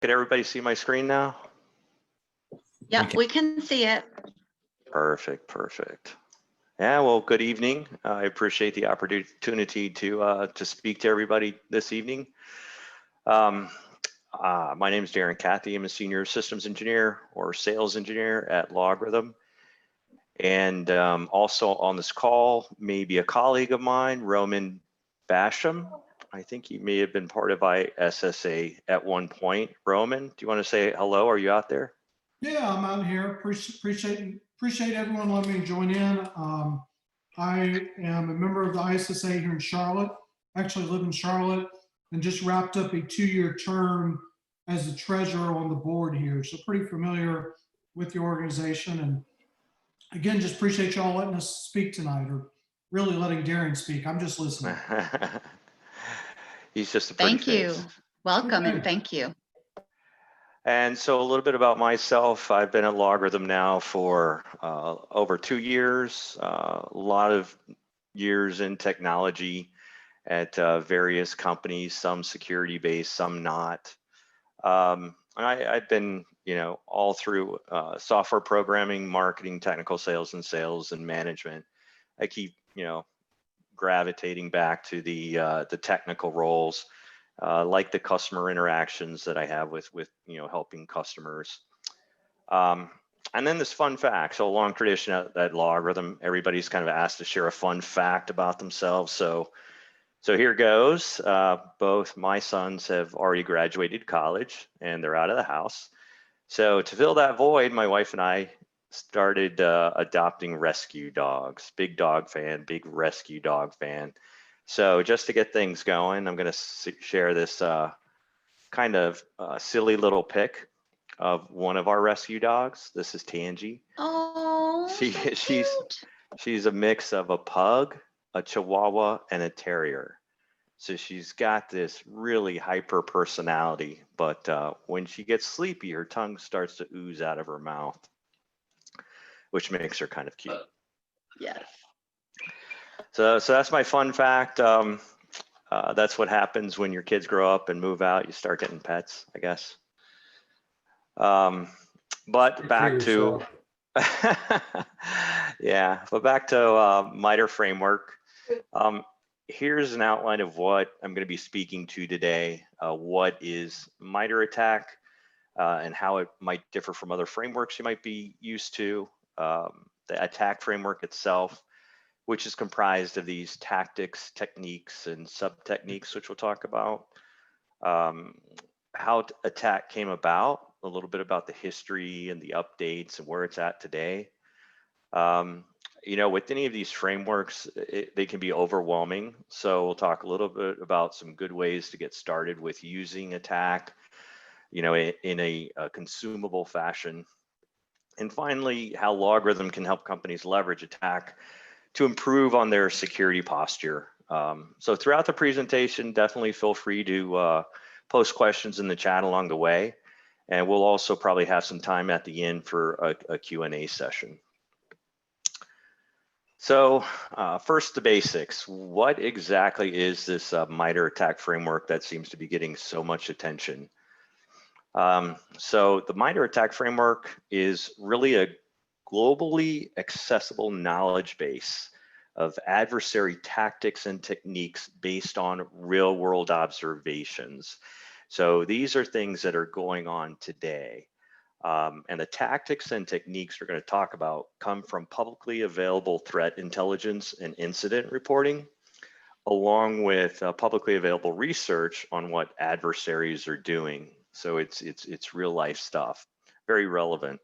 Could everybody see my screen now? Yep, we can see it. Perfect, perfect. Yeah, well, good evening. I appreciate the opportunity to speak to everybody this evening. My name is Darren Cathey. I'm a senior systems engineer or sales engineer at LogRhythm. And also on this call, maybe a colleague of mine, Roman Basham. I think he may have been part of ISSA at one point. Roman, do you want to say hello? Are you out there? Yeah, I'm out here. Appreciate everyone letting me join in. I am a member of the ISSA here in Charlotte. Actually live in Charlotte and just wrapped up a 2-year term as the treasurer on the board here. So pretty familiar with the organization. And again, just appreciate y'all letting us speak tonight, or really letting Darren speak. I'm just listening. He's just a pretty face. Thank you. Welcome and thank you. And so a little bit about myself. I've been at LogRhythm now for over 2 years, a lot of years in technology at various companies, some security based, some not. And I've been, all through software programming, marketing, technical sales and management. I keep, gravitating back to the technical roles. Like the customer interactions that I have with helping customers. And then this fun fact, so a long tradition at LogRhythm, everybody's kind of asked to share a fun fact about themselves. So here goes. Both my sons have already graduated college and they're out of the house. So to fill that void, my wife and I started adopting rescue dogs. Big dog fan, big rescue dog fan. So just to get things going, I'm going to share this kind of silly little pic of one of our rescue dogs. This is Tangy. Oh, she's a mix of a pug, a chihuahua, and a terrier. So she's got this really hyper personality, but when she gets sleepy, her tongue starts to ooze out of her mouth, which makes her kind of cute. yes. So that's my fun fact. That's what happens when your kids grow up and move out. You start getting pets, I guess. But back to, yeah, but back to MITRE framework. Here's an outline of what I'm going to be speaking to today. What is MITRE ATT&CK and how it might differ from other frameworks you might be used to. The attack framework itself, which is comprised of these tactics, techniques, and sub-techniques, which we'll talk about. How attack came about, a little bit about the history and the updates and where it's at today. With any of these frameworks, they can be overwhelming. So we'll talk a little bit about some good ways to get started with using attack, in a consumable fashion. And finally, how LogRhythm can help companies leverage attack to improve on their security posture. So throughout the presentation, definitely feel free to post questions in the chat along the way. And we'll also probably have some time at the end for a Q&A session. So first, the basics. What exactly is this MITRE ATT&CK framework that seems to be getting so much attention? So the MITRE ATT&CK framework is really a globally accessible knowledge base of adversary tactics and techniques based on real world observations. So these are things that are going on today. And the tactics and techniques we're going to talk about come from publicly available threat intelligence and incident reporting, along with publicly available research on what adversaries are doing. So it's real life stuff, very relevant.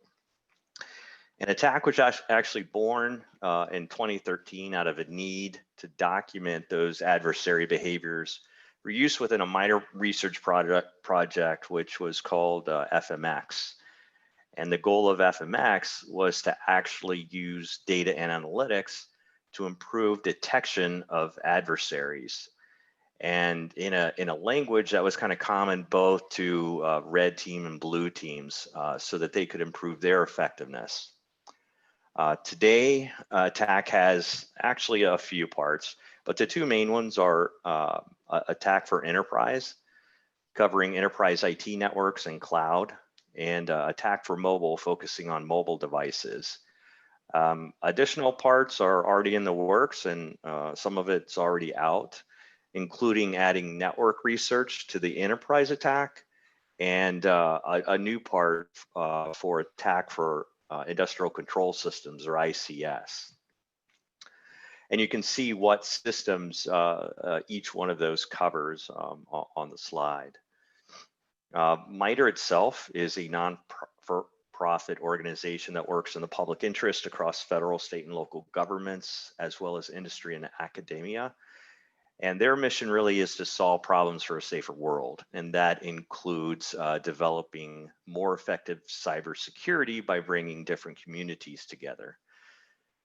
An attack was actually born in 2013 out of a need to document those adversary behaviors for use within a MITRE research project, which was called FMX. And the goal of FMX was to actually use data and analytics to improve detection of adversaries. And in a language that was kind of common both to red team and blue teams so that they could improve their effectiveness. Today, attack has actually a few parts, but the two main ones are attack for enterprise. covering enterprise IT networks and cloud, and attack for mobile, focusing on mobile devices. Additional parts are already in the works, and some of it's already out, including adding network research to the enterprise attack, and a new part for attack for industrial control systems, or ICS. And you can see what systems each one of those covers on the slide. MITRE itself is a non-profit organization that works in the public interest across federal, state, and local governments, as well as industry and academia. And their mission really is to solve problems for a safer world. And that includes developing more effective cybersecurity by bringing different communities together.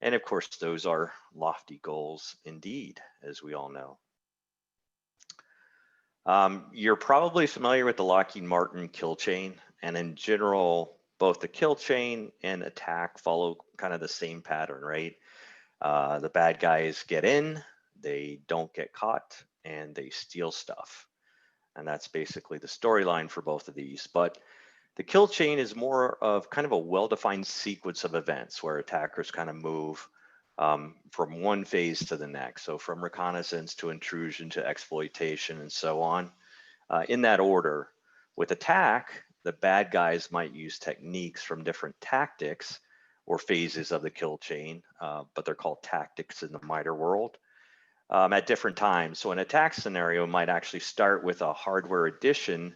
And of course, those are lofty goals indeed, as we all know. You're probably familiar with the Lockheed Martin kill chain, and in general, both the kill chain and attack follow kind of the same pattern, right? The bad guys get in, they don't get caught, and they steal stuff. And that's basically the storyline for both of these. But the kill chain is more of kind of a well-defined sequence of events where attackers kind of move from one phase to the next. So from reconnaissance to intrusion to exploitation and so on, in that order. With attack, the bad guys might use techniques from different tactics or phases of the kill chain, but they're called tactics in the MITRE world, at different times. So an attack scenario might actually start with a hardware addition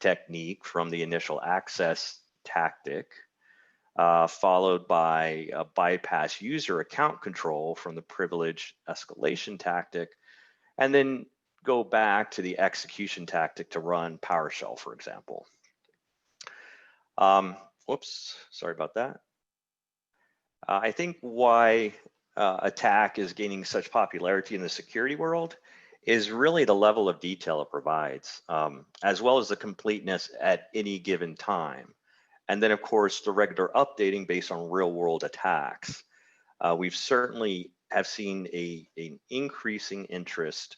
technique from the initial access tactic, followed by a bypass user account control from the privilege escalation tactic, and then go back to the execution tactic to run PowerShell, for example. Whoops, sorry about that. I think why attack is gaining such popularity in the security world is really the level of detail it provides, as well as the completeness at any given time. And then of course, the regular updating based on real world attacks. We've certainly have seen an increasing interest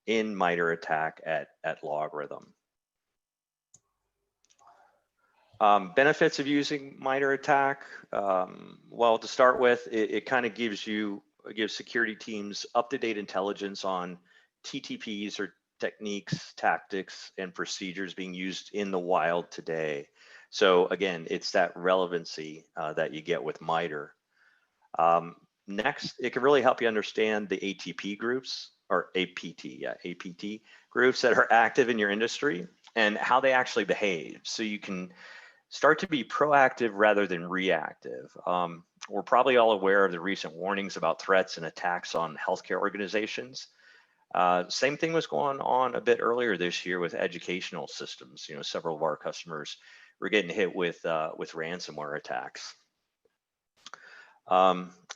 in MITRE ATT&CK at LogRhythm. Benefits of using MITRE ATT&CK. Well, to start with, it kind of gives security teams up-to-date intelligence on TTPs, or techniques, tactics, and procedures being used in the wild today. So again, it's that relevancy that you get with MITRE. Next, it can really help you understand the ATP groups, or APT groups that are active in your industry and how they actually behave. So you can start to be proactive rather than reactive. We're probably all aware of the recent warnings about threats and attacks on healthcare organizations. Same thing was going on a bit earlier this year with educational systems. You know, several of our customers were getting hit with ransomware attacks.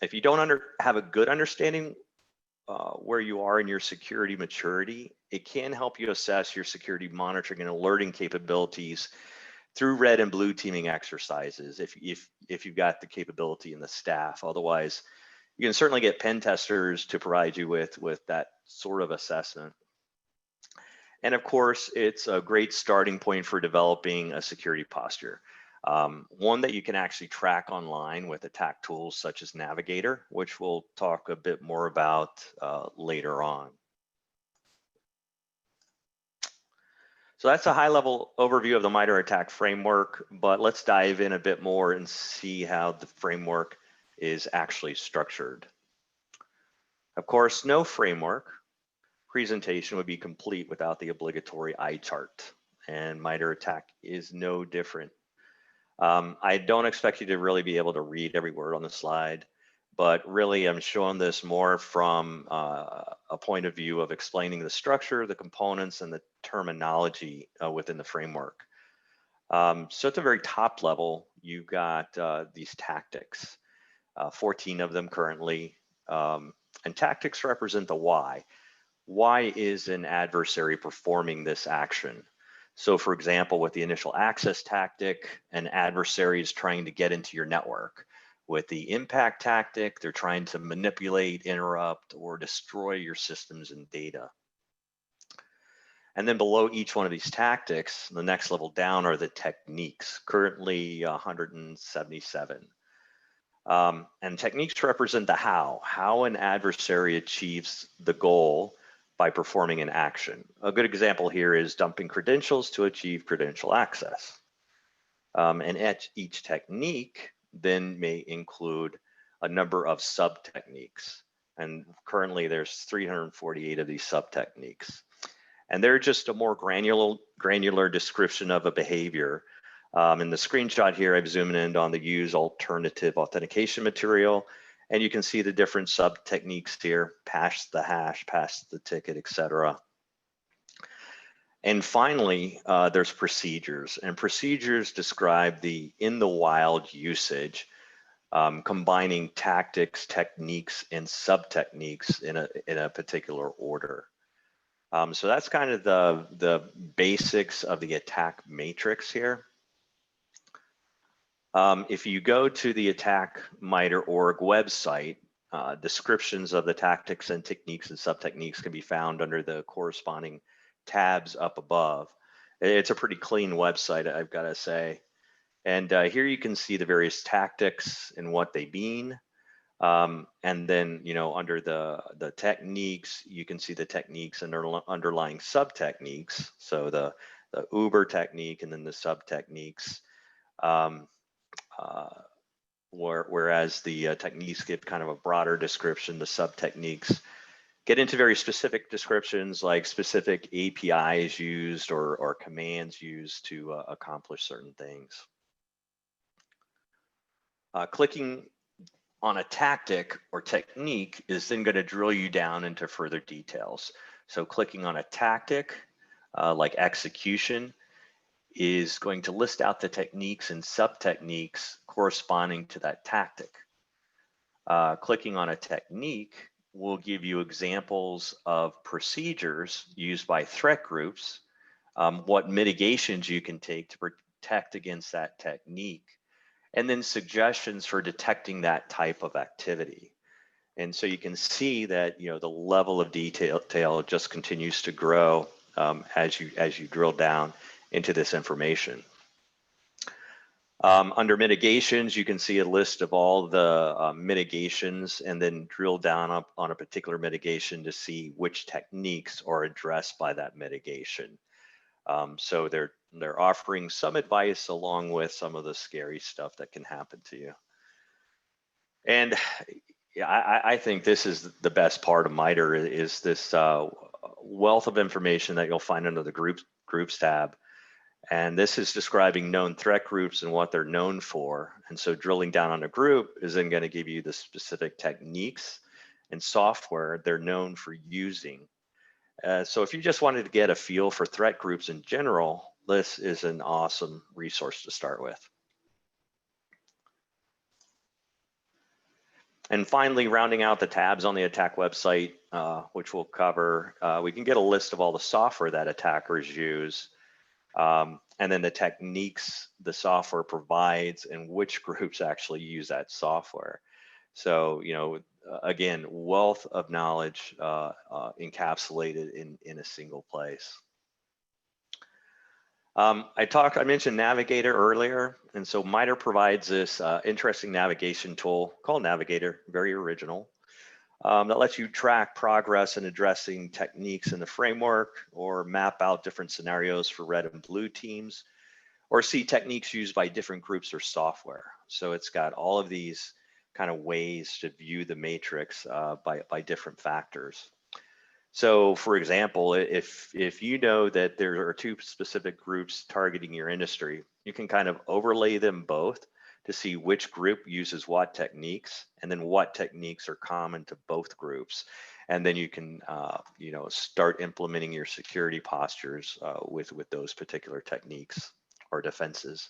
If you don't have a good understanding where you are in your security maturity, it can help you assess your security monitoring and alerting capabilities through red and blue teaming exercises if you've got the capability in the staff. Otherwise, you can certainly get pen testers to provide you with that sort of assessment. And of course, it's a great starting point for developing a security posture. One that you can actually track online with attack tools such as Navigator, which we'll talk a bit more about later on. So that's a high-level overview of the MITRE ATT&CK framework, but let's dive in a bit more and see how the framework is actually structured. Of course, no framework presentation would be complete without the obligatory eye chart, and MITRE ATT&CK is no different. I don't expect you to really be able to read every word on the slide, but really I'm showing this more from a point of view of explaining the structure, the components, and the terminology within the framework. So at the very top level, you've got these tactics, 14 of them currently, and tactics represent the why. Why is an adversary performing this action? So for example, with the initial access tactic, an adversary is trying to get into your network. With the impact tactic, they're trying to manipulate, interrupt, or destroy your systems and data. And then below each one of these tactics, the next level down are the techniques, currently 177. And techniques represent the how an adversary achieves the goal by performing an action. A good example here is dumping credentials to achieve credential access. And each technique then may include a number of sub-techniques. And currently there's 348 of these sub-techniques. And they're just a more granular description of a behavior. In the screenshot here, I've zoomed in on the use alternative authentication material, and you can see the different sub-techniques here, pass the hash, pass the ticket, etc. And finally, there's procedures, and procedures describe the in the wild usage, combining tactics, techniques, and sub-techniques in a particular order. So that's kind of the basics of the attack matrix here. If you go to the Attack MITRE.org website, descriptions of the tactics and techniques and sub-techniques can be found under the corresponding tabs up above. It's a pretty clean website, I've got to say. And here you can see the various tactics and what they mean. And then, under the techniques, you can see the techniques and underlying sub-techniques. So the Uber technique and then the sub-techniques. Whereas the techniques give kind of a broader description, the sub-techniques get into very specific descriptions like specific APIs used or commands used to accomplish certain things. Clicking on a tactic or technique is then going to drill you down into further details. So clicking on a tactic like execution is going to list out the techniques and sub-techniques corresponding to that tactic. Clicking on a technique will give you examples of procedures used by threat groups, what mitigations you can take to protect against that technique, and then suggestions for detecting that type of activity. And so you can see that the level of detail just continues to grow as you drill down into this information. Under mitigations, you can see a list of all the mitigations and then drill down on a particular mitigation to see which techniques are addressed by that mitigation. So they're offering some advice along with some of the scary stuff that can happen to you. And I think this is the best part of MITRE is this wealth of information that you'll find under the groups tab. And this is describing known threat groups and what they're known for. And so drilling down on a group is then going to give you the specific techniques and software they're known for using. So if you just wanted to get a feel for threat groups in general, this is an awesome resource to start with. And finally, rounding out the tabs on the attack website, which we'll cover, we can get a list of all the software that attackers use. And then the techniques the software provides and which groups actually use that software. So, again, wealth of knowledge encapsulated in a single place. I mentioned Navigator earlier, and so MITRE provides this interesting navigation tool called Navigator, very original, that lets you track progress in addressing techniques in the framework or map out different scenarios for red and blue teams or see techniques used by different groups or software. So it's got all of these kind of ways to view the matrix by different factors. So for example, if you know that there are two specific groups targeting your industry, you can kind of overlay them both to see which group uses what techniques and then what techniques are common to both groups. And then you can start implementing your security postures with those particular techniques or defenses.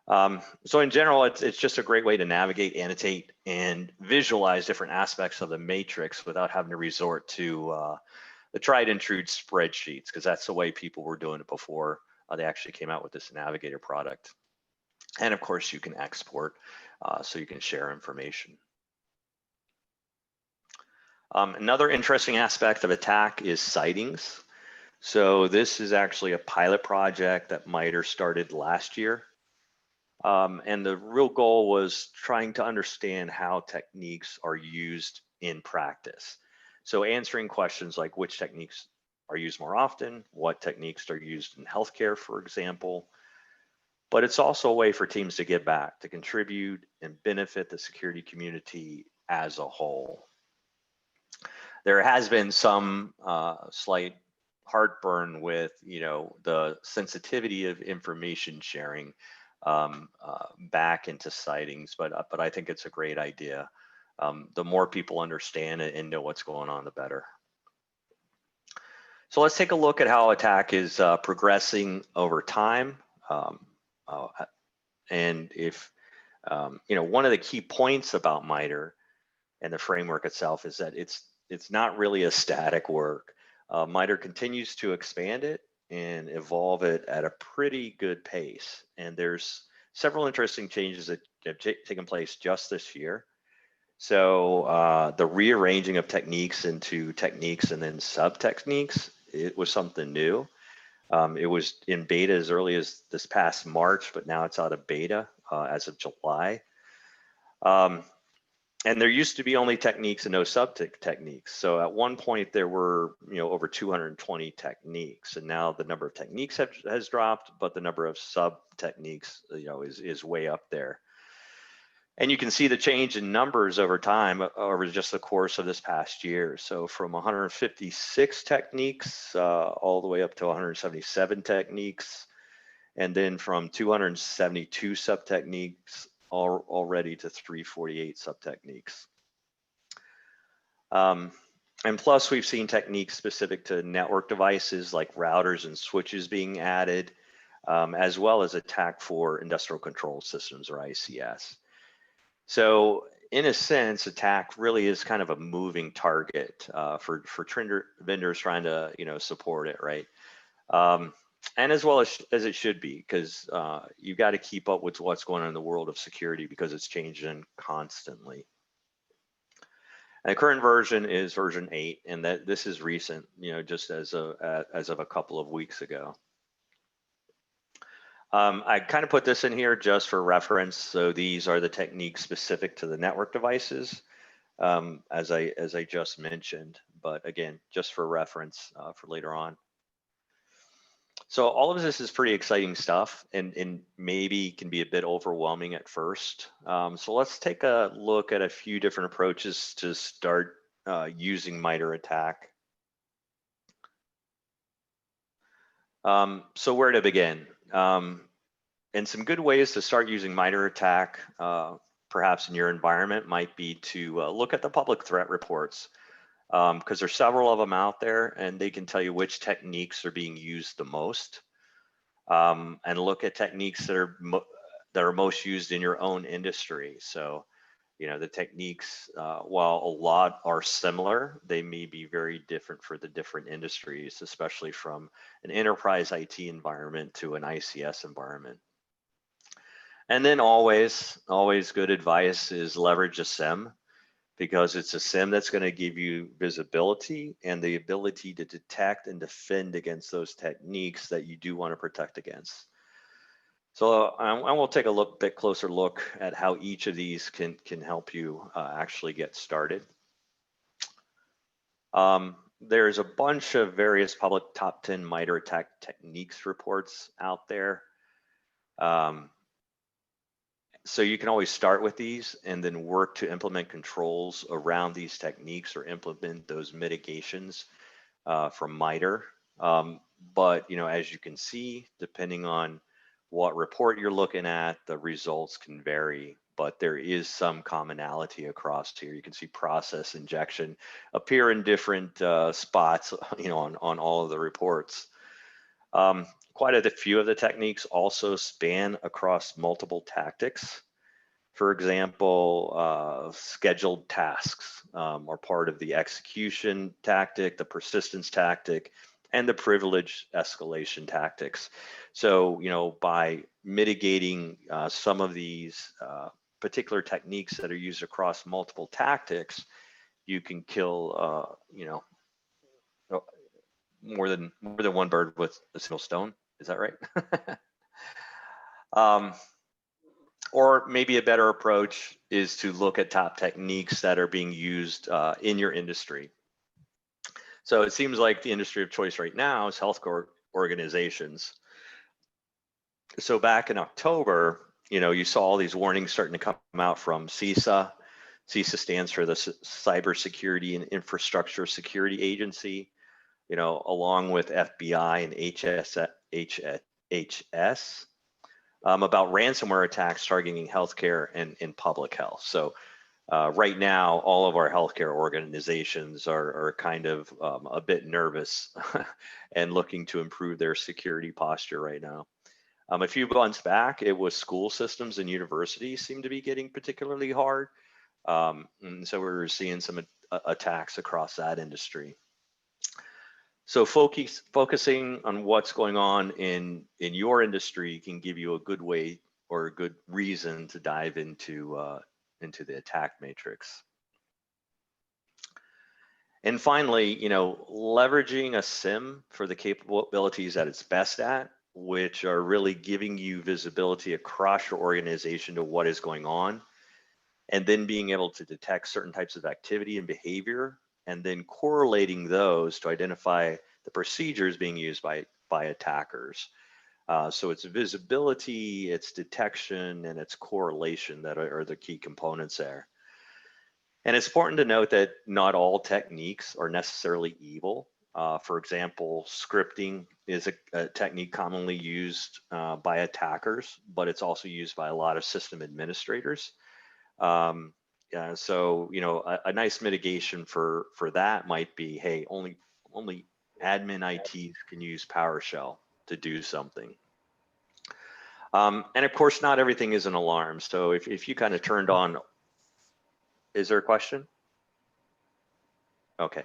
So in general, it's just a great way to navigate, annotate, and visualize different aspects of the matrix without having to resort to the tried and true spreadsheets, because that's the way people were doing it before they actually came out with this Navigator product. And of course, you can export so you can share information. Another interesting aspect of attack is sightings. So this is actually a pilot project that MITRE started last year. And the real goal was trying to understand how techniques are used in practice. So answering questions like which techniques are used more often, what techniques are used in healthcare, for example. But it's also a way for teams to give back, to contribute and benefit the security community as a whole. There has been some slight heartburn with, the sensitivity of information sharing back into Sightings, but I think it's a great idea. The more people understand it and know what's going on, the better. So let's take a look at how attack is progressing over time. And if, one of the key points about MITRE and the framework itself is that it's not really a static work. MITRE continues to expand it and evolve it at a pretty good pace. And there's several interesting changes that have taken place just this year. So the rearranging of techniques into techniques and then sub-techniques, it was something new. It was in beta as early as this past March, but now it's out of beta as of July. And there used to be only techniques and no sub-techniques. So at one point there were, over 220 techniques, and now the number of techniques has dropped, but the number of sub-techniques, is way up there. And you can see the change in numbers over time over just the course of this past year. So from 156 techniques all the way up to 177 techniques, and then from 272 sub-techniques already to 348 sub-techniques. And plus we've seen techniques specific to network devices like routers and switches being added, as well as attack for industrial control systems, or ICS. So in a sense, attack really is kind of a moving target for vendors trying to support it, right? And as well as it should be, because you've got to keep up with what's going on in the world of security, because it's changing constantly. And the current version is version 8, and that this is recent, just as of a couple of weeks ago. I kind of put this in here just for reference. So these are the techniques specific to the network devices, as I just mentioned. But again, just for reference for later on. So all of this is pretty exciting stuff, and maybe can be a bit overwhelming at first. So let's take a look at a few different approaches to start using MITRE ATT&CK. So where to begin? And some good ways to start using MITRE ATT&CK, perhaps in your environment, might be to look at the public threat reports, because there's several of them out there, and they can tell you which techniques are being used the most, and look at techniques that are most used in your own industry. So, the techniques, while a lot are similar, they may be very different for the different industries, especially from an enterprise IT environment to an ICS environment. And then always good advice is leverage a SIEM, because it's a SIEM that's going to give you visibility and the ability to detect and defend against those techniques that you do want to protect against. So I will take a bit closer look at how each of these can help you actually get started. There's a bunch of various public top 10 MITRE ATT&CK techniques reports out there. So you can always start with these and then work to implement controls around these techniques or implement those mitigations from MITRE. But as you can see, depending on what report you're looking at, the results can vary, but there is some commonality across here. You can see process injection appear in different spots, on all of the reports. Quite a few of the techniques also span across multiple tactics. For example, scheduled tasks are part of the execution tactic, the persistence tactic, and the privilege escalation tactics. So, by mitigating some of these particular techniques that are used across multiple tactics, you can kill, more than one bird with a single stone. Is that right? Or maybe a better approach is to look at top techniques that are being used in your industry. So it seems like the industry of choice right now is healthcare organizations. So back in October, you saw all these warnings starting to come out from CISA. CISA stands for the Cybersecurity and Infrastructure Security Agency, along with FBI and HS, about ransomware attacks targeting healthcare and public health. So right now, all of our healthcare organizations are kind of a bit nervous and looking to improve their security posture right now. A few months back, it was school systems and universities seem to be getting particularly hard. And so we're seeing some attacks across that industry. So focusing on what's going on in your industry can give you a good way or a good reason to dive into the attack matrix. And finally, leveraging a SIEM for the capabilities that it's best at, which are really giving you visibility across your organization to what is going on, and then being able to detect certain types of activity and behavior, and then correlating those to identify the procedures being used by attackers. So it's visibility, it's detection, and it's correlation that are the key components there. And it's important to note that not all techniques are necessarily evil. For example, scripting is a technique commonly used by attackers, but it's also used by a lot of system administrators. So a nice mitigation for that might be, hey, only admin ITs can use PowerShell to do something. And of course, not everything is an alarm. So if you kind of turned on, is there a question? Okay,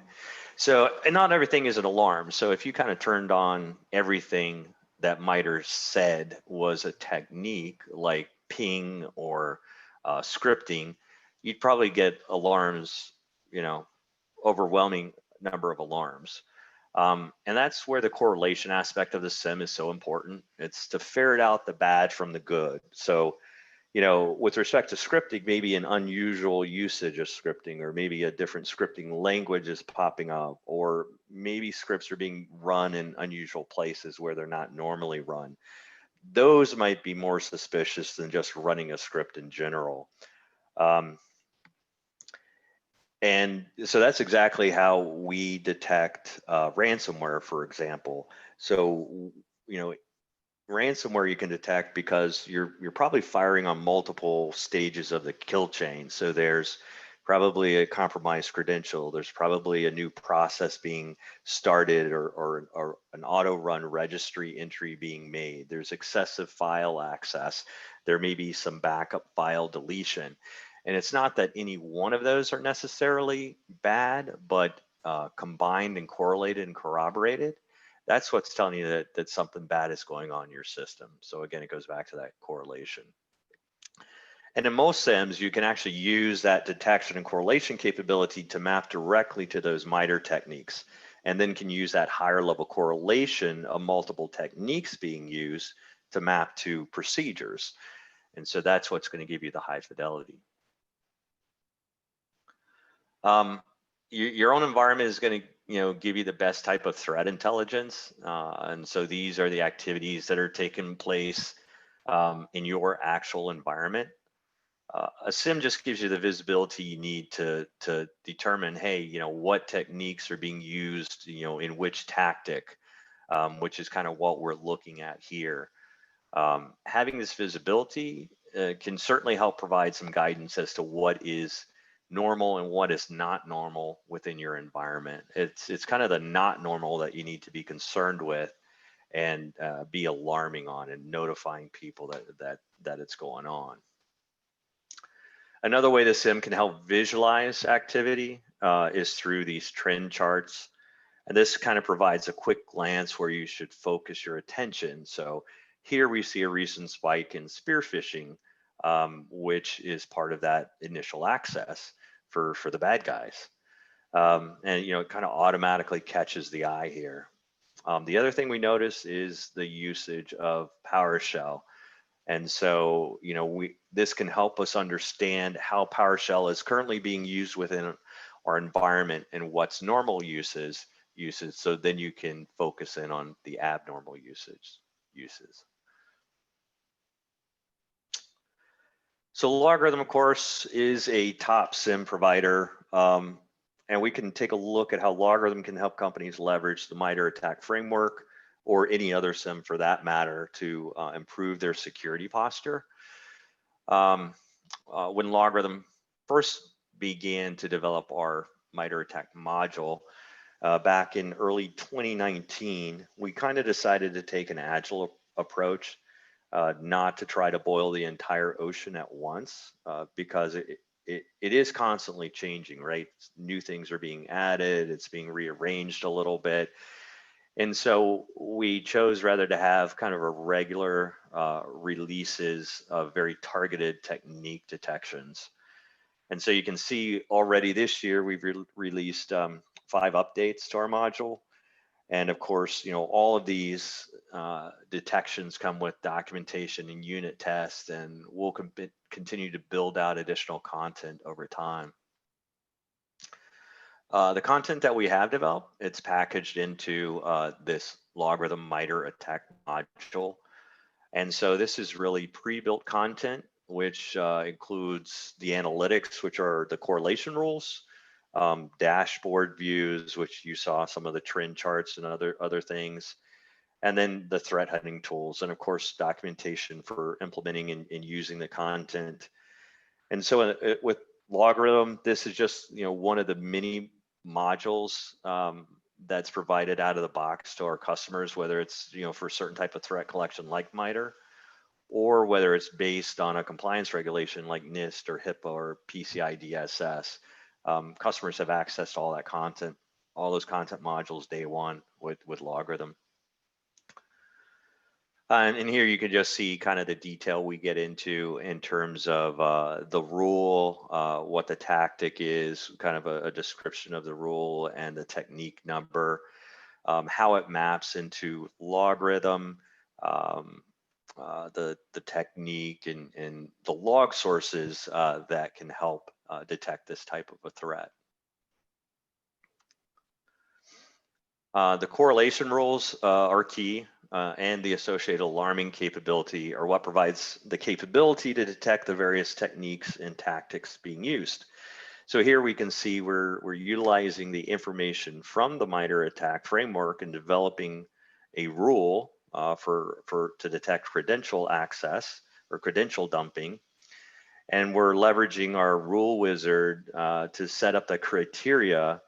so and not everything is an alarm. So if you kind of turned on everything that MITRE said was a technique like ping or scripting, you'd probably get alarms, overwhelming number of alarms. And that's where the correlation aspect of the SIEM is so important. It's to ferret out the bad from the good. So, with respect to scripting, maybe an unusual usage of scripting, or maybe a different scripting language is popping up, or maybe scripts are being run in unusual places where they're not normally run. Those might be more suspicious than just running a script in general. And so that's exactly how we detect ransomware, for example. So, ransomware you can detect because you're probably firing on multiple stages of the kill chain. So there's probably a compromised credential. There's probably a new process being started, or an auto run registry entry being made. There's excessive file access. There may be some backup file deletion. And it's not that any one of those are necessarily bad, but combined and correlated and corroborated, that's what's telling you that something bad is going on in your system. So again, it goes back to that correlation. And in most SIEMs, you can actually use that detection and correlation capability to map directly to those MITRE techniques, and then can use that higher level correlation of multiple techniques being used to map to procedures. And so that's what's going to give you the high fidelity. Your own environment is going to give you the best type of threat intelligence, and so these are the activities that are taking place in your actual environment. A SIEM just gives you the visibility you need to determine, hey, what techniques are being used, in which tactic, which is kind of what we're looking at here. Having this visibility can certainly help provide some guidance as to what is normal and what is not normal within your environment. It's kind of the not normal that you need to be concerned with and be alarming on and notifying people that it's going on. Another way the SIEM can help visualize activity is through these trend charts. And this kind of provides a quick glance where you should focus your attention. So here we see a recent spike in spear phishing, which is part of that initial access for the bad guys. And it kind of automatically catches the eye here. The other thing we notice is the usage of PowerShell. And so, this can help us understand how PowerShell is currently being used within our environment and what's normal uses. So then you can focus in on the abnormal uses. So LogRhythm, of course, is a top SIEM provider. And we can take a look at how LogRhythm can help companies leverage the MITRE ATT&CK framework, or any other SIEM for that matter, to improve their security posture. When LogRhythm first began to develop our MITRE ATT&CK module back in early 2019, we kind of decided to take an agile approach, not to try to boil the entire ocean at once, because it is constantly changing, right? New things are being added, it's being rearranged a little bit. And so we chose rather to have kind of a regular releases of very targeted technique detections. And so you can see already this year, we've released 5 updates to our module. And of course, all of these detections come with documentation and unit tests, and we'll continue to build out additional content over time. The content that we have developed, it's packaged into this LogRhythm MITRE ATT&CK module. And so this is really pre-built content, which includes the analytics, which are the correlation rules, dashboard views, which you saw some of the trend charts and other things, and then the threat hunting tools, and of course documentation for implementing and using the content. And so with LogRhythm, this is just one of the many modules that's provided out of the box to our customers, whether it's for a certain type of threat collection like MITRE, or whether it's based on a compliance regulation like NIST or HIPAA or PCI DSS. Customers have access to all that content, all those content modules day one with LogRhythm. And here you can just see kind of the detail we get into in terms of the rule, what the tactic is, kind of a description of the rule and the technique number, how it maps into LogRhythm, the technique and the log sources that can help detect this type of a threat. The correlation rules are key, and the associated alarming capability are what provides the capability to detect the various techniques and tactics being used. So here we can see we're utilizing the information from the MITRE ATT&CK framework and developing a rule to detect credential access or credential dumping. And we're leveraging our rule wizard to set up the criteria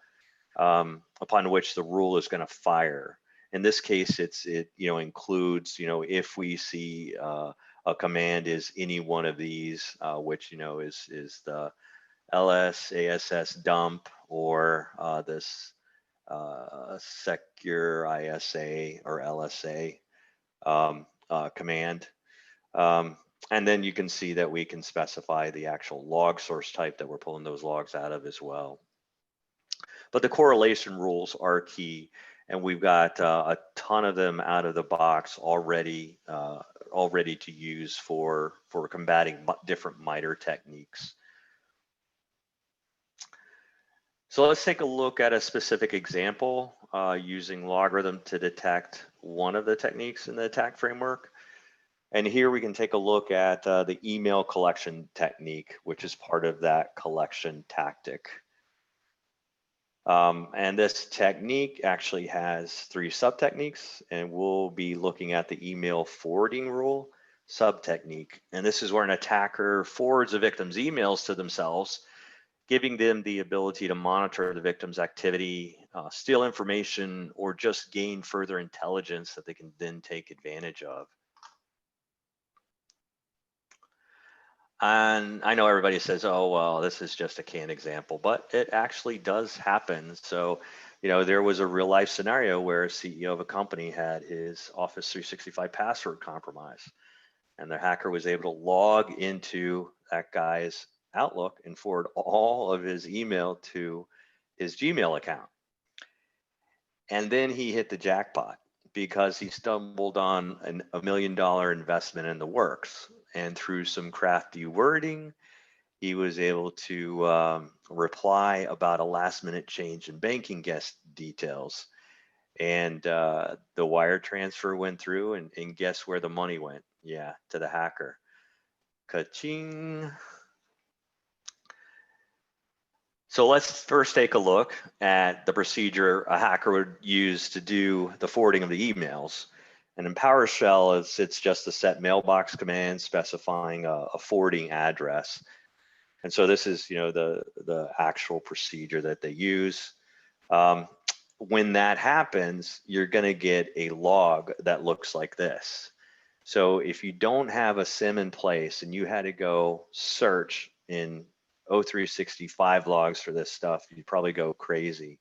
upon which the rule is going to fire. In this case, it includes if we see a command is any one of these, which is the ISSA dump, or this secure ISA or LSA command. And then you can see that we can specify the actual log source type that we're pulling those logs out of as well. But the correlation rules are key, and we've got a ton of them out of the box already to use for combating different MITRE techniques. So let's take a look at a specific example using LogRhythm to detect one of the techniques in the attack framework. And here we can take a look at the email collection technique, which is part of that collection tactic. And this technique actually has 3 sub-techniques, and we'll be looking at the email forwarding rule sub-technique. And this is where an attacker forwards a victim's emails to themselves, giving them the ability to monitor the victim's activity, steal information, or just gain further intelligence that they can then take advantage of. And I know everybody says, oh, well, this is just a canned example, but it actually does happen. So, there was a real life scenario where a CEO of a company had his Office 365 password compromised, and the hacker was able to log into that guy's Outlook and forward all of his email to his Gmail account. And then he hit the jackpot. because he stumbled on a $1 million investment in the works. And through some crafty wording, he was able to reply about a last minute change in banking guest details. And the wire transfer went through, and guess where the money went? Yeah, to the hacker. Ka-ching. So let's first take a look at the procedure a hacker would use to do the forwarding of the emails. And in PowerShell, it's just a set mailbox command specifying a forwarding address. And so this is, the actual procedure that they use. When that happens, you're going to get a log that looks like this. So if you don't have a SIEM in place and you had to go search in O365 logs for this stuff, you'd probably go crazy.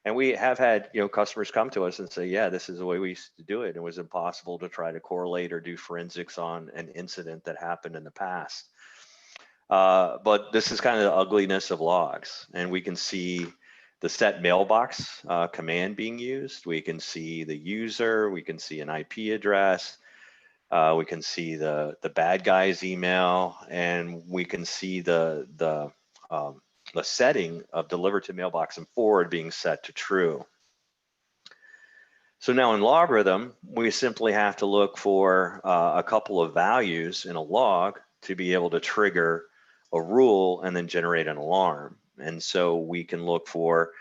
And we have had, customers come to us and say, yeah, this is the way we used to do it. It was impossible to try to correlate or do forensics on an incident that happened in the past. But this is kind of the ugliness of logs. And we can see the set mailbox command being used. We can see the user, we can see an IP address, we can see the bad guy's email, and we can see the setting of deliver to mailbox and forward being set to true. So now in LogRhythm, we simply have to look for a couple of values in a log to be able to trigger a rule and then generate an alarm. And so we can look for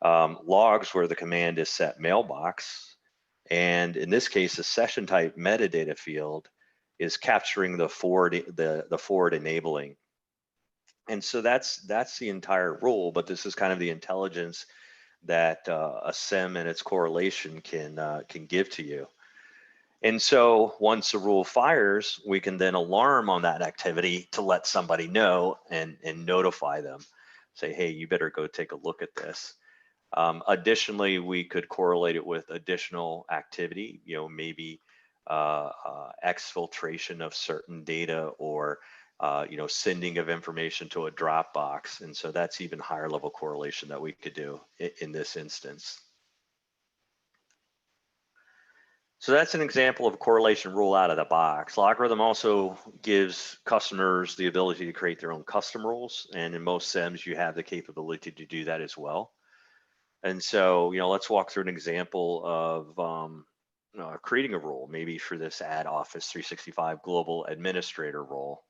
logs where the command is set mailbox. And in this case, the session type metadata field is capturing the forward enabling. And so that's the entire rule, but this is kind of the intelligence that a SIEM and its correlation can give to you. And so once the rule fires, we can then alarm on that activity to let somebody know and notify them. Say, hey, you better go take a look at this. Additionally, we could correlate it with additional activity, maybe exfiltration of certain data or sending of information to a Dropbox. And so that's even higher level correlation that we could do in this instance. So that's an example of a correlation rule out of the box. LogRhythm also gives customers the ability to create their own custom rules. And in most SIEMs, you have the capability to do that as well. And so, let's walk through an example of creating a rule, maybe for this Add Office 365 Global Administrator role,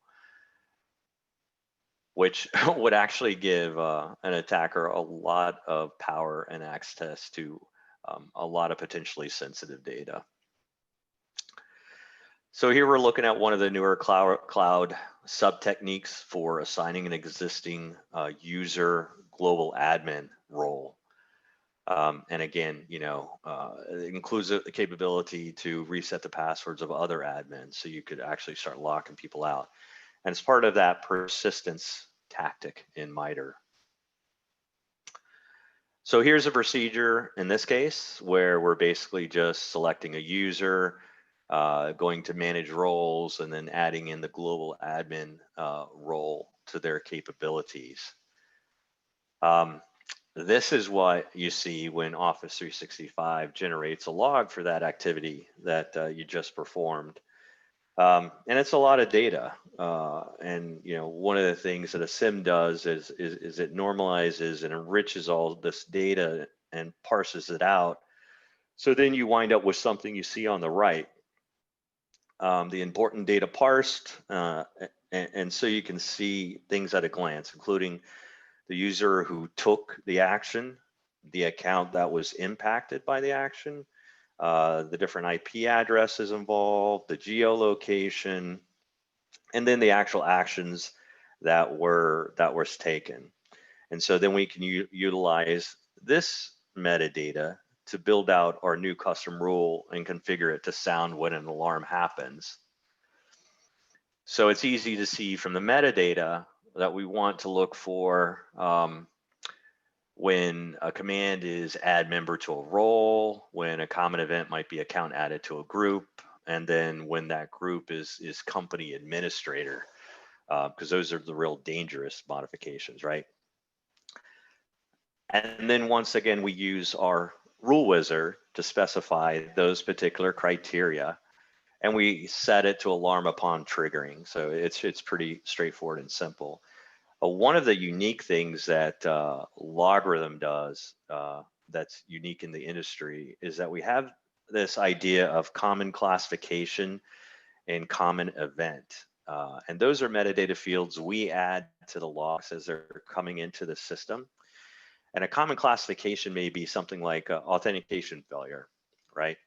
which would actually give an attacker a lot of power and access to a lot of potentially sensitive data. So here we're looking at one of the newer cloud sub-techniques for assigning an existing user global admin role. And again, it includes the capability to reset the passwords of other admins, so you could actually start locking people out. And it's part of that persistence tactic in MITRE. So here's a procedure in this case where we're basically just selecting a user, going to manage roles, and then adding in the global admin role to their capabilities. This is what you see when Office 365 generates a log for that activity that you just performed. And it's a lot of data. And one of the things that a SIEM does is it normalizes and enriches all this data and parses it out. So then you wind up with something you see on the right. The important data parsed, and so you can see things at a glance, including the user who took the action, the account that was impacted by the action, the different IP addresses involved, the geolocation, and then the actual actions that was taken. And so then we can utilize this metadata to build out our new custom rule and configure it to sound when an alarm happens. So it's easy to see from the metadata that we want to look for when a command is add member to a role, when a common event might be account added to a group, and then when that group is company administrator, because those are the real dangerous modifications, right? And then once again, we use our rule wizard to specify those particular criteria, and we set it to alarm upon triggering. So it's pretty straightforward and simple. One of the unique things that LogRhythm does that's unique in the industry is that we have this idea of common classification and common event. And those are metadata fields we add to the logs as they're coming into the system. And a common classification may be something like authentication failure, right?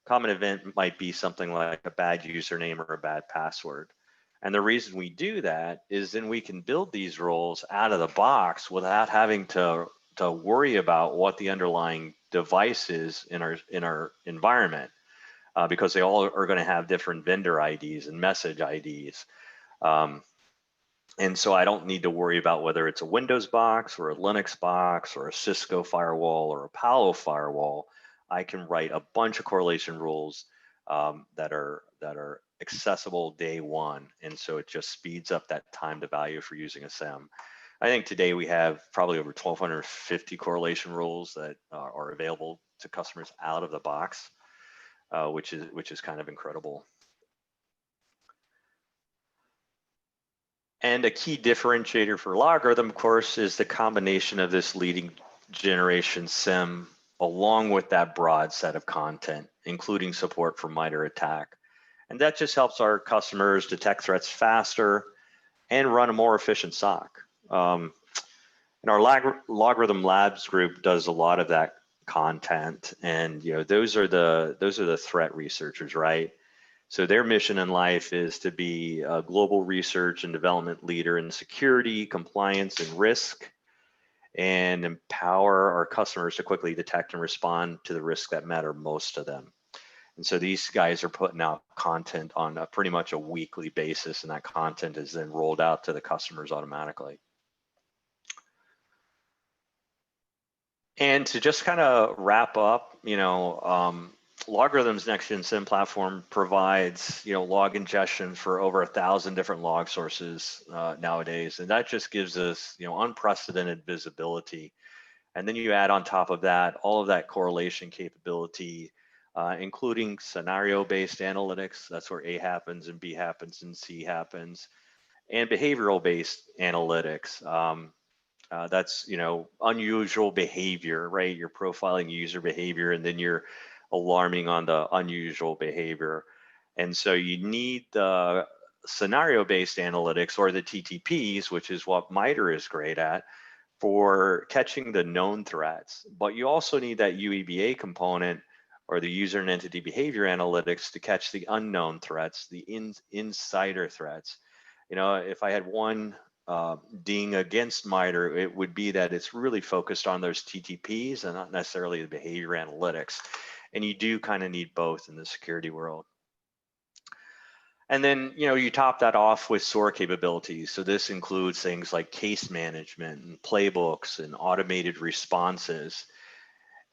Common event might be something like a bad username or a bad password. And the reason we do that is then we can build these roles out of the box without having to worry about what the underlying device is in our environment, because they all are going to have different vendor IDs and message IDs. And so I don't need to worry about whether it's a Windows box or a Linux box or a Cisco firewall or a Palo firewall. I can write a bunch of correlation rules that are accessible day one. And so it just speeds up that time to value for using a SIEM. I think today we have probably over 1,250 correlation rules that are available to customers out of the box, which is kind of incredible. And a key differentiator for LogRhythm, of course, is the combination of this leading generation SIEM along with that broad set of content, including support for MITRE ATT&CK. And that just helps our customers detect threats faster and run a more efficient SOC. And our LogRhythm Labs group does a lot of that content, and those are the threat researchers, right? So their mission in life is to be a global research and development leader in security, compliance, and risk, and empower our customers to quickly detect and respond to the risks that matter most to them. And so these guys are putting out content on pretty much a weekly basis, and that content is then rolled out to the customers automatically. And to just kind of wrap up, LogRhythm's NextGen SIEM platform provides, log ingestion for over 1,000 different log sources nowadays, and that just gives us, unprecedented visibility. And then you add on top of that all of that correlation capability, including scenario-based analytics. That's where A happens and B happens and C happens, and behavioral-based analytics. That's unusual behavior, right? You're profiling user behavior, and then you're alarming on the unusual behavior. And so you need the scenario-based analytics, or the TTPs, which is what MITRE is great at, for catching the known threats. But you also need that UEBA component, or the user and entity behavior analytics, to catch the unknown threats, the insider threats. If I had one ding against MITRE, it would be that it's really focused on those TTPs and not necessarily the behavior analytics. And you do kind of need both in the security world. And then, you top that off with SOAR capabilities. So this includes things like case management and playbooks and automated responses.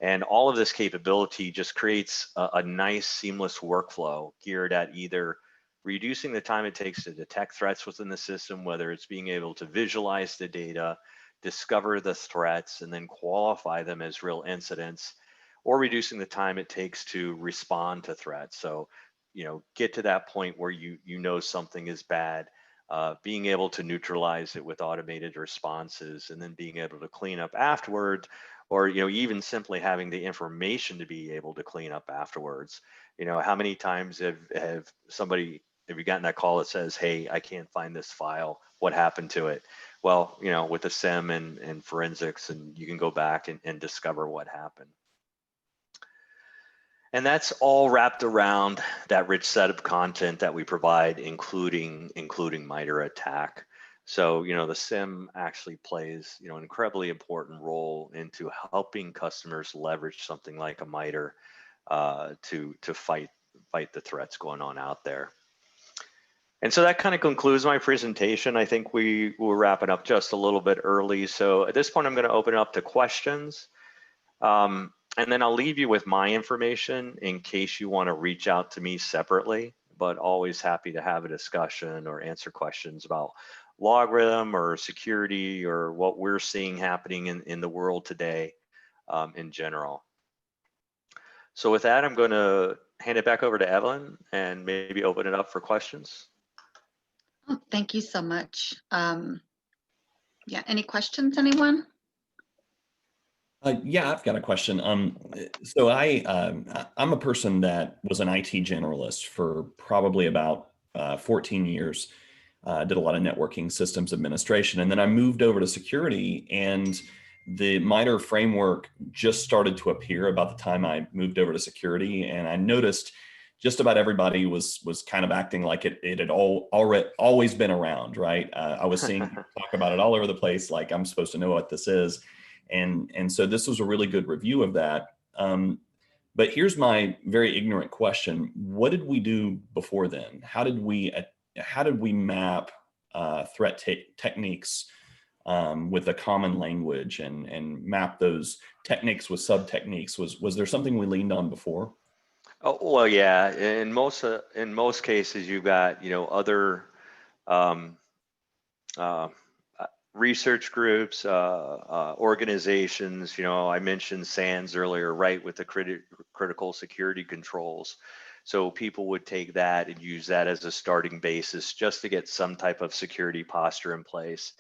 And all of this capability just creates a nice seamless workflow geared at either reducing the time it takes to detect threats within the system, whether it's being able to visualize the data, discover the threats, and then qualify them as real incidents, or reducing the time it takes to respond to threats. So, get to that point where you know something is bad, being able to neutralize it with automated responses, and then being able to clean up afterward, or even simply having the information to be able to clean up afterwards. How many times have you gotten that call that says, hey, I can't find this file, what happened to it? Well, with the SIEM and forensics, and you can go back and discover what happened. And that's all wrapped around that rich set of content that we provide, including MITRE ATT&CK. So, the SIEM actually plays, an incredibly important role into helping customers leverage something like a MITRE to fight the threats going on out there. And so that kind of concludes my presentation. I think we will wrap it up just a little bit early. So at this point, I'm going to open it up to questions. And then I'll leave you with my information in case you want to reach out to me separately, but always happy to have a discussion or answer questions about LogRhythm or security or what we're seeing happening in the world today in general. So with that, I'm going to hand it back over to Evelyn and maybe open it up for questions. Oh, thank you so much. Yeah, any questions, anyone? Yeah, I've got a question. So I'm a person that was an IT generalist for probably about 14 years. Did a lot of networking systems administration, and then I moved over to security, and the MITRE framework just started to appear about the time I moved over to security, and I noticed just about everybody was kind of acting like it had always been around, right? I was seeing people talk about it all over the place, like I'm supposed to know what this is. And so this was a really good review of that. But here's my very ignorant question. What did we do before then? How did we map threat techniques with a common language and map those techniques with sub-techniques? Was there something we leaned on before? Oh, well, yeah. In most cases, you've got, other research groups, organizations. I mentioned SANS earlier, right, with the critical security controls. So people would take that and use that as a starting basis just to get some type of security posture in place.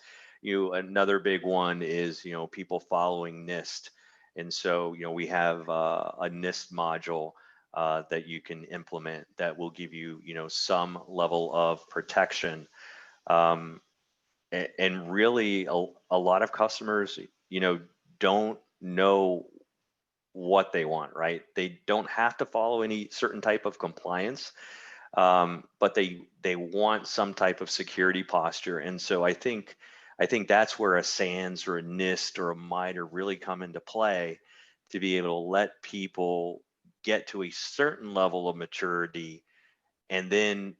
Another big one is, people following NIST. And so, we have a NIST module that you can implement that will give you, some level of protection. And really, a lot of customers, don't know what they want, right? They don't have to follow any certain type of compliance, but they want some type of security posture. And so I think that's where a SANS or a NIST or a MITRE really come into play, to be able to let people get to a certain level of maturity, and then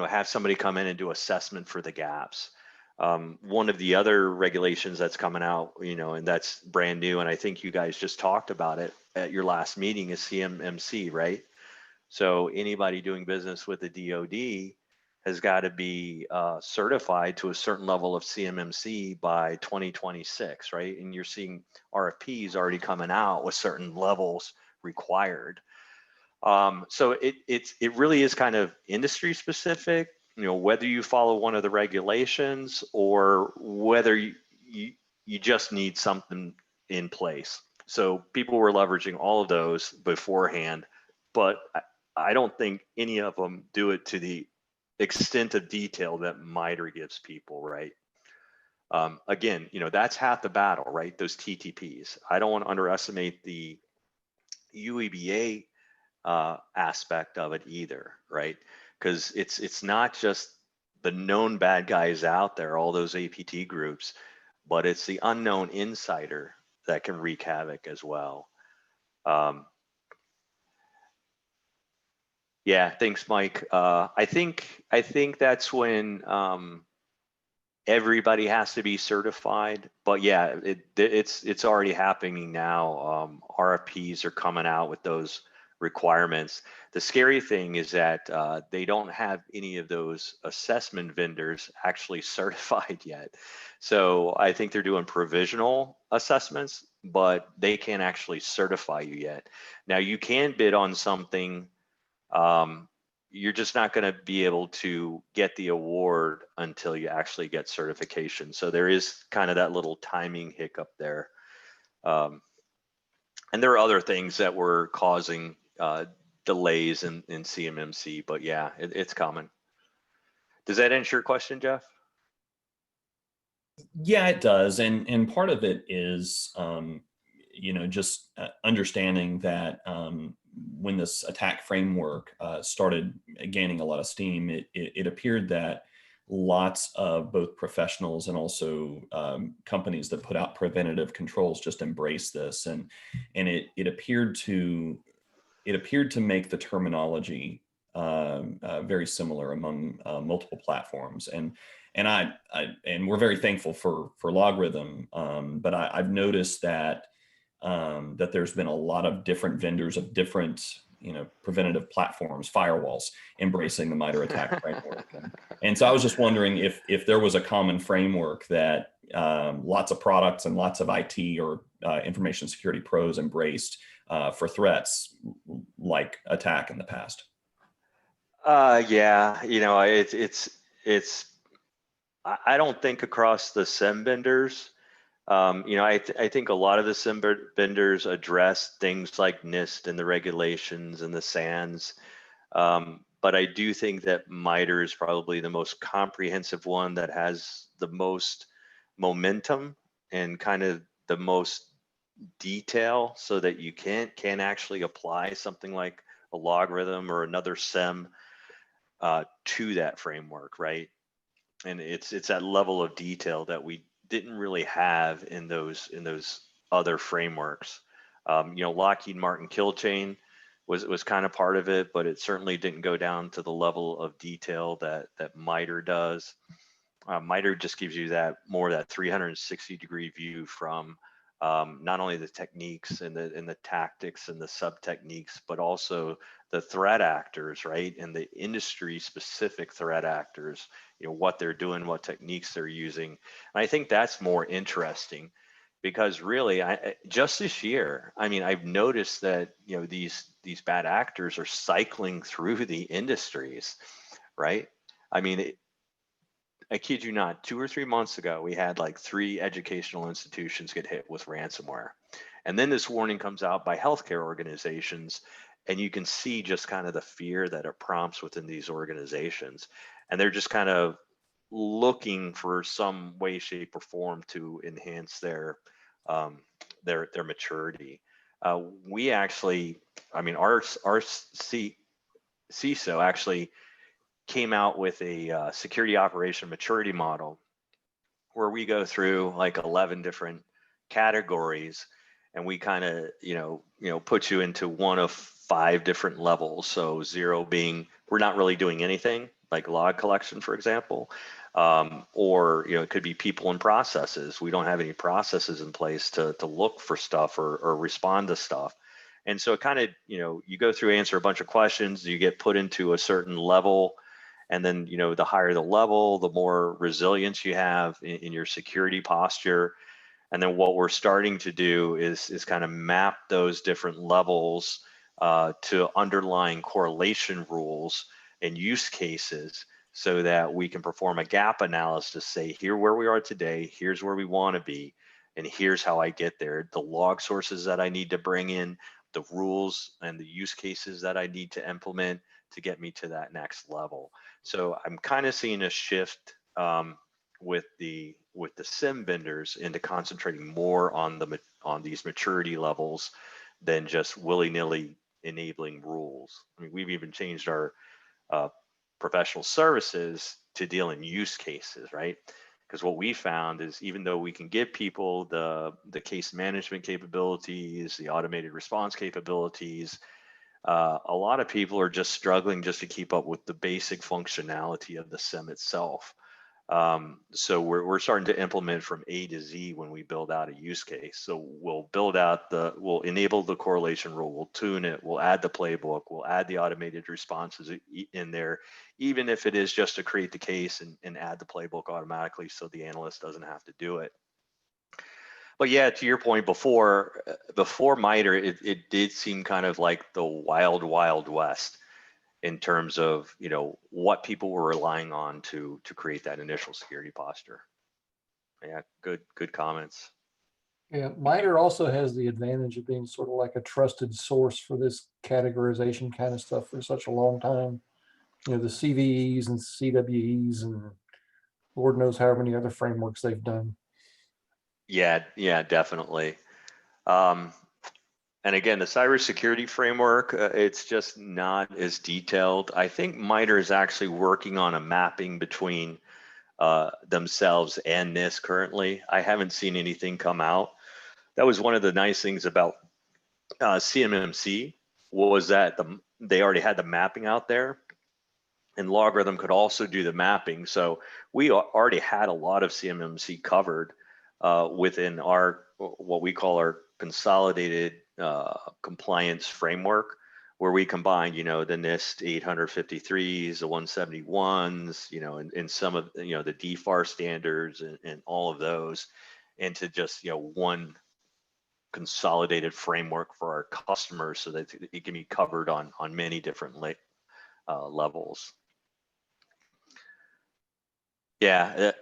have somebody come in and do assessment for the gaps. One of the other regulations that's coming out, and that's brand new, and I think you guys just talked about it at your last meeting, is CMMC, right? So anybody doing business with the DoD has got to be certified to a certain level of CMMC by 2026, right? And you're seeing RFPs already coming out with certain levels required. So it really is kind of industry specific, whether you follow one of the regulations or whether you just need something in place. So people were leveraging all of those beforehand, but I don't think any of them do it to the extent of detail that MITRE gives people, right? Again, that's half the battle, right? Those TTPs. I don't want to underestimate the UEBA aspect of it either, right? Because it's not just the known bad guys out there, all those APT groups, but it's the unknown insider that can wreak havoc as well. Yeah, thanks, Mike. I think that's when everybody has to be certified. But yeah, it's already happening now. RFPs are coming out with those requirements. The scary thing is that they don't have any of those assessment vendors actually certified yet. So I think they're doing provisional assessments, but they can't actually certify you yet. Now you can bid on something. You're just not going to be able to get the award until you actually get certification. So there is kind of that little timing hiccup there. And there are other things that were causing delays in CMMC, but yeah, it's common. Does that answer your question, Jeff? Yeah, it does. And part of it is, just understanding that when this attack framework started gaining a lot of steam, it appeared that lots of both professionals and also companies that put out preventative controls just embrace this, and it appeared to make the terminology very similar among multiple platforms, and we're very thankful for LogRhythm, but I've noticed that that there's been a lot of different vendors of different preventative platforms, firewalls, embracing the MITRE attack framework, and so I was just wondering if there was a common framework that lots of products and lots of IT or information security pros embraced for threats like attack in the past? Yeah, I don't think across the SIEM vendors. I think a lot of the SIEM vendors address things like NIST and the regulations and the SANs. But I do think that MITRE is probably the most comprehensive one that has the most momentum and kind of the most detail, so that you can actually apply something like a LogRhythm or another SIEM to that framework, right? And it's that level of detail that we didn't really have in those other frameworks. Lockheed Martin kill chain was kind of part of it, but it certainly didn't go down to the level of detail that MITRE does. MITRE just gives you that 360-degree view from not only the techniques and the tactics and the sub techniques, but also the threat actors, right? And the industry specific threat actors, what they're doing, what techniques they're using. And I think that's more interesting, because really, just this year, I've noticed that these bad actors are cycling through the industries, right? I kid you not, 2 or 3 months ago, we had like 3 educational institutions get hit with ransomware. And then this warning comes out by healthcare organizations, and you can see just kind of the fear that it prompts within these organizations. And they're just kind of looking for some way, shape, or form to enhance their maturity. We actually, our CISO actually came out with a security operation maturity model, where we go through like 11 different categories, and we kind of put you into one of 5 different levels. So 0 being we're not really doing anything, like log collection, for example, or it could be people and processes. We don't have any processes in place to look for stuff or respond to stuff. And so it kind of, you go through, answer a bunch of questions, you get put into a certain level. And then, the higher the level, the more resilience you have in your security posture. And then what we're starting to do is kind of map those different levels to underlying correlation rules and use cases, so that we can perform a gap analysis to say, here where we are today, here's where we want to be, and here's how I get there. The log sources that I need to bring in, the rules and the use cases that I need to implement to get me to that next level. So I'm kind of seeing a shift with the SIEM vendors into concentrating more on these maturity levels than just willy-nilly enabling rules. We've even changed our professional services to deal in use cases, right? Because what we found is, even though we can give people the case management capabilities, the automated response capabilities, a lot of people are just struggling just to keep up with the basic functionality of the SIEM itself. So we're starting to implement from A to Z when we build out a use case. So we'll enable the correlation rule, we'll tune it, we'll add the playbook, we'll add the automated responses in there, even if it is just to create the case and add the playbook automatically, so the analyst doesn't have to do it. But yeah, to your point, before MITRE, it did seem kind of like the wild, wild west in terms of what people were relying on to create that initial security posture. Yeah, good comments. Yeah, MITRE also has the advantage of being sort of like a trusted source for this categorization kind of stuff for such a long time. The CVEs and CWEs and Lord knows how many other frameworks they've done. Yeah, definitely. And again, the cybersecurity framework, it's just not as detailed. I think MITRE is actually working on a mapping between themselves and NIST currently. I haven't seen anything come out. That was one of the nice things about CMMC, was that they already had the mapping out there, and LogRhythm could also do the mapping. So we already had a lot of CMMC covered within what we call our consolidated compliance framework, where we combine, the NIST 853s, the 171s, and some of, the DFAR standards and all of those into just, one consolidated framework for our customers so that it can be covered on many different levels. Yeah,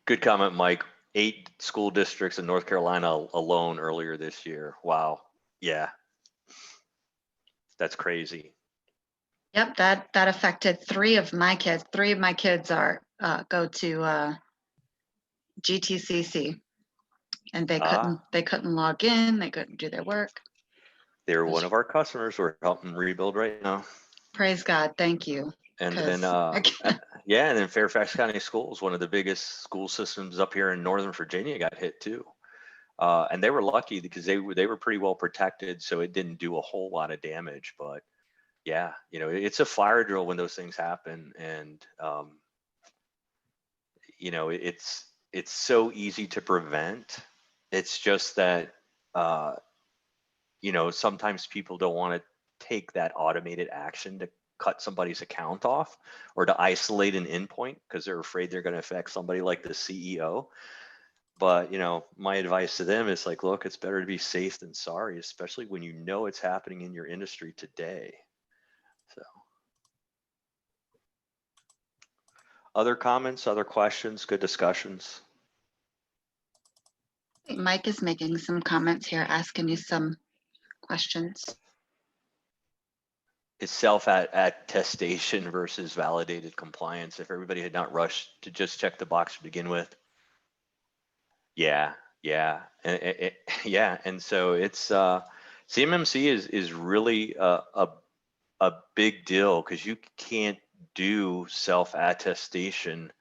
good comment, Mike. 8 school districts in North Carolina alone earlier this year. Wow. Yeah, that's crazy. Yep, that affected 3 of my kids. 3 of my kids are go to GTCC, and they couldn't log in. They couldn't do their work. They're one of our customers. We're helping rebuild right now. Praise God, thank you. And then yeah, and then Fairfax County Schools, one of the biggest school systems up here in Northern Virginia, got hit too. And they were lucky because they were pretty well protected, so it didn't do a whole lot of damage. But yeah, you know, it's a fire drill when those things happen, and you know, it's so easy to prevent. It's just that you know, sometimes people don't want to take that automated action to cut somebody's account off or to isolate an endpoint because they're afraid they're going to affect somebody like the CEO. But, you know, my advice to them is like, look, it's better to be safe than sorry, especially when you know it's happening in your industry today. So, other comments, other questions, good discussions? Mike is making some comments here, asking you some questions. It's self-attestation versus validated compliance. If everybody had not rushed to just check the box to begin with. Yeah, and so it's CMMC is really a big deal because you can't do self-attestation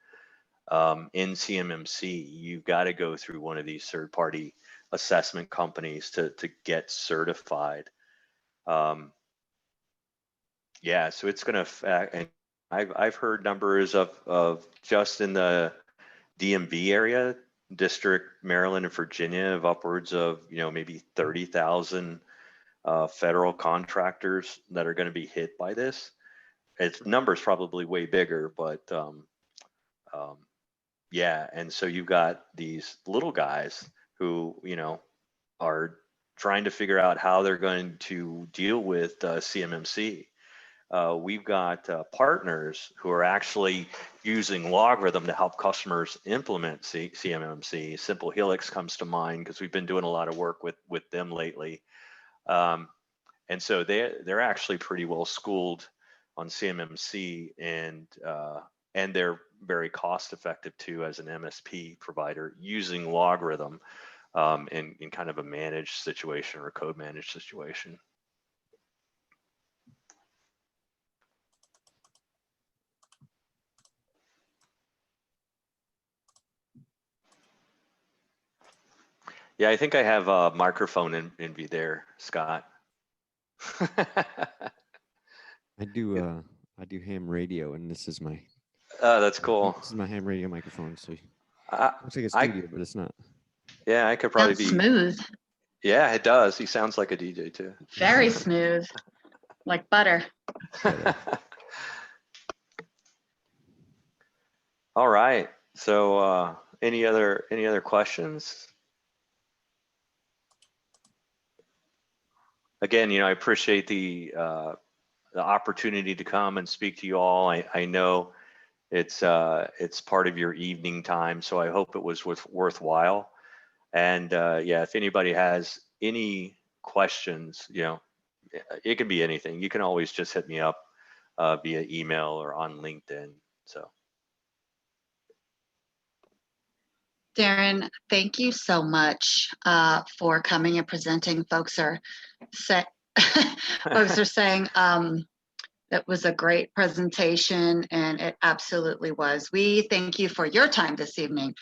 in CMMC. You've got to go through one of these third-party assessment companies to get certified. Yeah, so it's going to affect, and I've heard numbers of just in the DMV area, District, Maryland, and Virginia, of upwards of, you know, maybe 30,000 federal contractors that are going to be hit by this. Its numbers probably way bigger, but yeah, and so you've got these little guys who, you know, are trying to figure out how they're going to deal with CMMC. We've got partners who are actually using LogRhythm to help customers implement CMMC. Simple Helix comes to mind because we've been doing a lot of work with them lately. And so they're actually pretty well schooled on CMMC, and they're very cost effective too as an MSP provider using LogRhythm in kind of a managed situation or a code managed situation. Yeah, I think I have a microphone envy there, Scott. I do ham radio, and this is my. Oh, that's cool. This is my ham radio microphone. So looks like a I studio, but it's not. Yeah, I could probably Sounds be smooth. Yeah, it does. He sounds like a DJ too. Very smooth, like butter. All right. So any other questions? Again, you know, I appreciate the opportunity to come and speak to you all. I know it's part of your evening time, so I hope it was worthwhile. And yeah, if anybody has any questions, you know, it can be anything. You can always just hit me up via email or on LinkedIn. So. Darren, thank you so much for coming and presenting. Folks are saying that was a great presentation, and it absolutely was. We thank you for your time this evening.